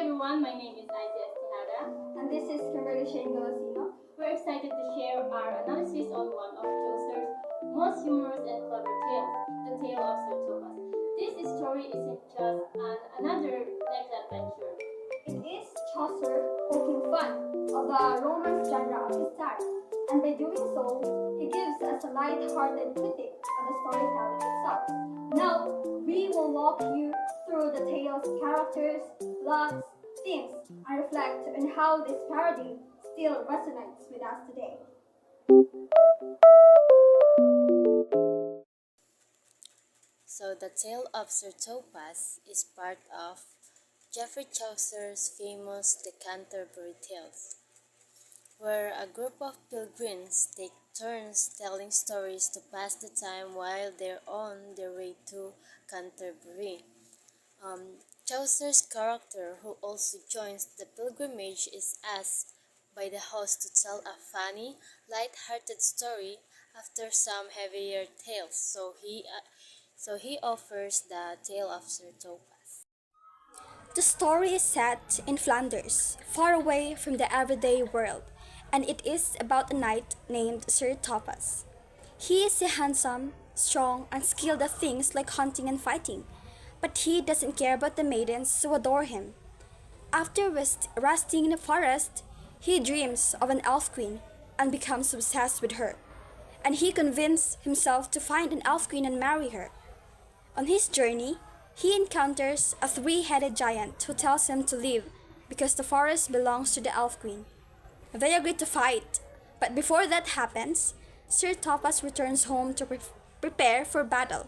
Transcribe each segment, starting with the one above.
everyone, my name is Isaiah Tejada. And this is Kimberly Shane Galasino. We're excited to share our analysis on one of Chaucer's most humorous and clever tales, the tale of Sir Thopas. This story isn't just another next adventure. It is Chaucer poking fun of the romance genre of his time, and by doing so, he gives us a light-hearted critique of the storytelling itself. Now, we will walk you through the tale's characters, plots, themes, and reflect on how this parody still resonates with us today. So, the tale of Sir Thopas is part of Geoffrey Chaucer's famous The Canterbury Tales, where a group of pilgrims take turns telling stories to pass the time while they're on their way to Canterbury. Chaucer's character, who also joins the pilgrimage, is asked by the host to tell a funny, light-hearted story after some heavier tales. So he offers the tale of Sir Thopas. The story is set in Flanders, far away from the everyday world, and it is about a knight named Sir Thopas. He is handsome, strong, and skilled at things like hunting and fighting, but he doesn't care about the maidens who adore him. After resting in the forest, he dreams of an elf queen and becomes obsessed with her, and he convinces himself to find an elf queen and marry her. On his journey, he encounters a three-headed giant who tells him to leave because the forest belongs to the elf queen. They agree to fight, but before that happens, Sir Thopas returns home to prepare for battle.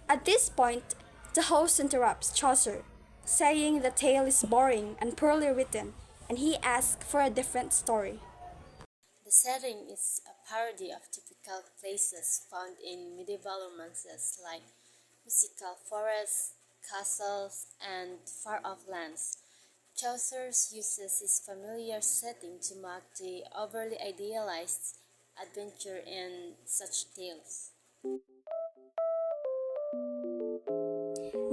At this point, the host interrupts Chaucer, saying the tale is boring and poorly written, and he asks for a different story. The setting is a parody of typical places found in medieval romances like mystical forests, castles, and far-off lands. Chaucer uses his familiar setting to mock the overly idealized adventure in such tales.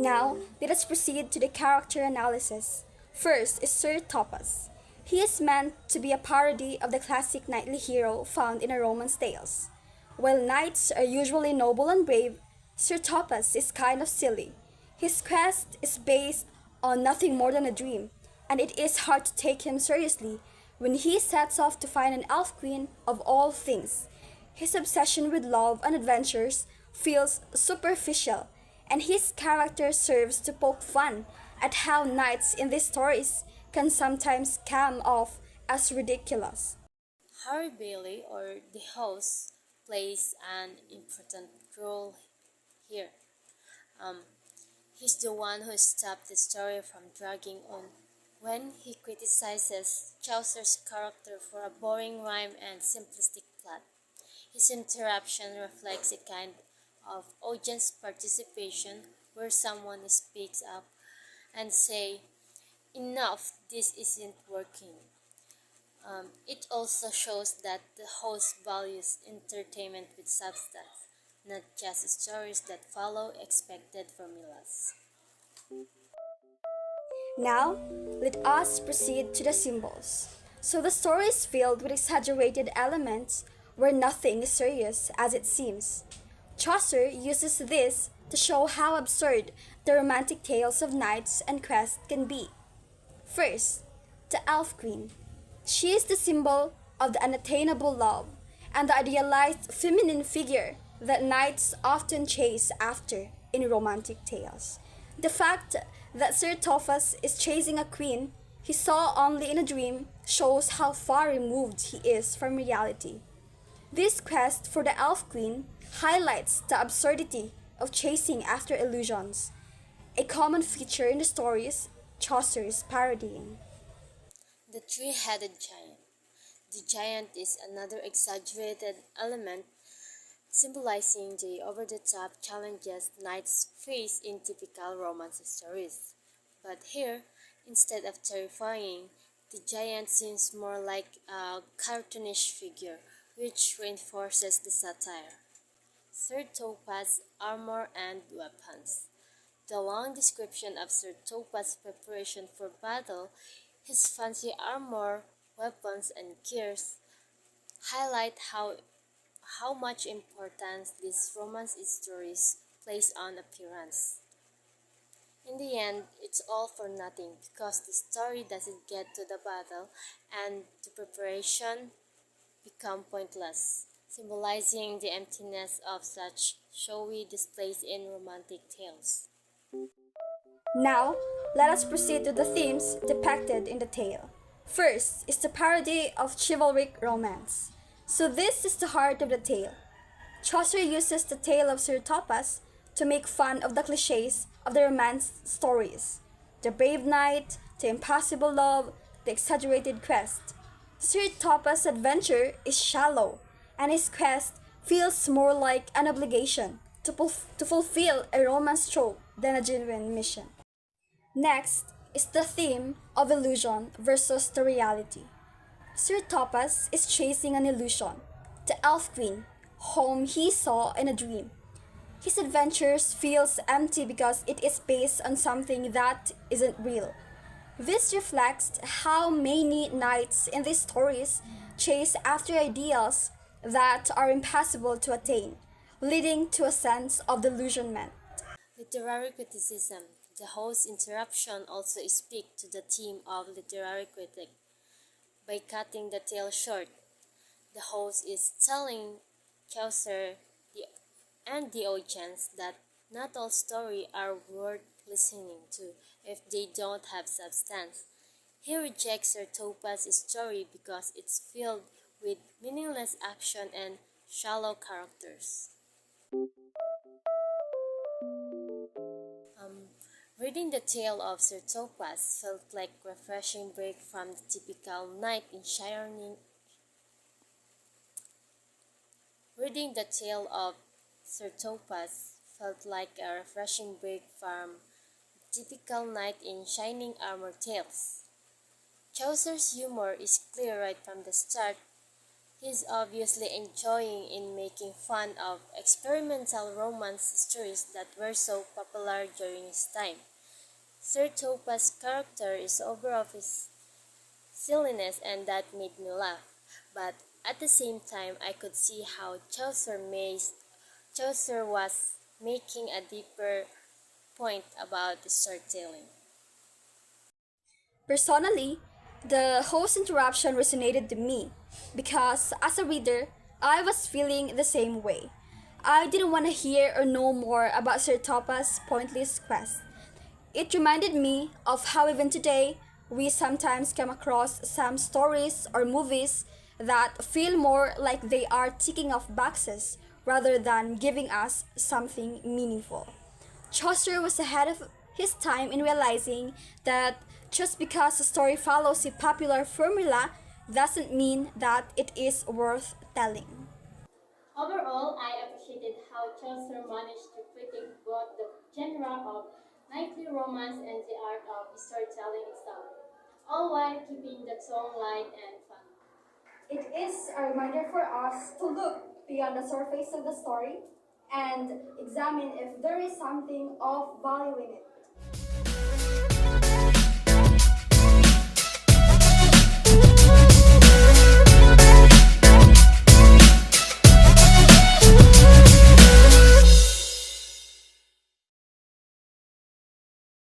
Now, let us proceed to the character analysis. First is Sir Thopas. He is meant to be a parody of the classic knightly hero found in a Romance tales. While knights are usually noble and brave, Sir Thopas is kind of silly. His quest is based on nothing more than a dream, and it is hard to take him seriously when he sets off to find an elf queen of all things. His obsession with love and adventures feels superficial, and his character serves to poke fun at how knights in these stories can sometimes come off as ridiculous. Harry Bailey, or the host, plays an important role here. Um, he's the one who stopped the story from dragging on when he criticizes Chaucer's character for a boring rhyme and simplistic plot. His interruption reflects a kind of audience participation where someone speaks up and say, "Enough, this isn't working." It also shows that the host values entertainment with substance, not just stories that follow expected formulas. Now, let us proceed to the symbols. So the story is filled with exaggerated elements where nothing is serious as it seems. Chaucer uses this to show how absurd the romantic tales of knights and quests can be. First, the Elf Queen. She is the symbol of the unattainable love and the idealized feminine figure that knights often chase after in romantic tales. The fact that Sir Thopas is chasing a queen he saw only in a dream shows how far removed he is from reality. This quest for the Elf Queen highlights the absurdity of chasing after illusions, a common feature in the stories Chaucer is parodying. The three-headed giant. The giant is another exaggerated element symbolizing the over-the-top challenges knights face in typical romance stories. But here, instead of terrifying, the giant seems more like a cartoonish figure, which reinforces the satire. Third Topaz, armor and weapons. The long description of Sir Thopas' preparation for battle, his fancy armor, weapons, and gears highlight how much importance these romance stories place on appearance. In the end, it's all for nothing because the story doesn't get to the battle and the preparation become pointless, symbolizing the emptiness of such showy displays in romantic tales. Now, let us proceed to the themes depicted in the tale. First is the parody of chivalric romance. So this is the heart of the tale. Chaucer uses the tale of Sir Thopas to make fun of the cliches of the romance stories. The brave knight, the impossible love, the exaggerated quest. Sir Thopas' adventure is shallow, and his quest feels more like an obligation to fulfill a romance trope than a genuine mission. Next is the theme of illusion versus the reality. Sir Thopas is chasing an illusion, the elf queen, whom he saw in a dream. His adventures feels empty because it is based on something that isn't real. This reflects how many knights in these stories chase after ideals that are impossible to attain, leading to a sense of delusionment. Literary criticism. The host's interruption also speaks to the theme of literary critique. By cutting the tale short, the host is telling Chaucer the, and the audience that not all stories are worth listening to if they don't have substance. He rejects Sir Thopas' story because it's filled with meaningless action and shallow characters. Reading the tale of Sir Thopas felt like a refreshing break from the typical knight in shining. Reading the tale of Sir Thopas felt like a refreshing break from the typical knight in shining armor tales. Chaucer's humor is clear right from the start. He's obviously enjoying in making fun of experimental romance stories that were so popular during his time. Sir Thopas' character is over of his silliness and that made me laugh. But at the same time I could see how Chaucer was making a deeper point about the storytelling. Personally, the host interruption resonated to me because as a reader, I was feeling the same way. I didn't want to hear or know more about Sir Topa's pointless quest. It reminded me of how even today we sometimes come across some stories or movies that feel more like they are ticking off boxes rather than giving us something meaningful. Chaucer was ahead of his time in realizing that just because a story follows a popular formula doesn't mean that it is worth telling. Overall, I appreciated how Chaucer managed to critique both the genre of knightly romance and the art of storytelling itself, all while keeping the tone light and fun. It is a reminder for us to look beyond the surface of the story and examine if there is something of value in it.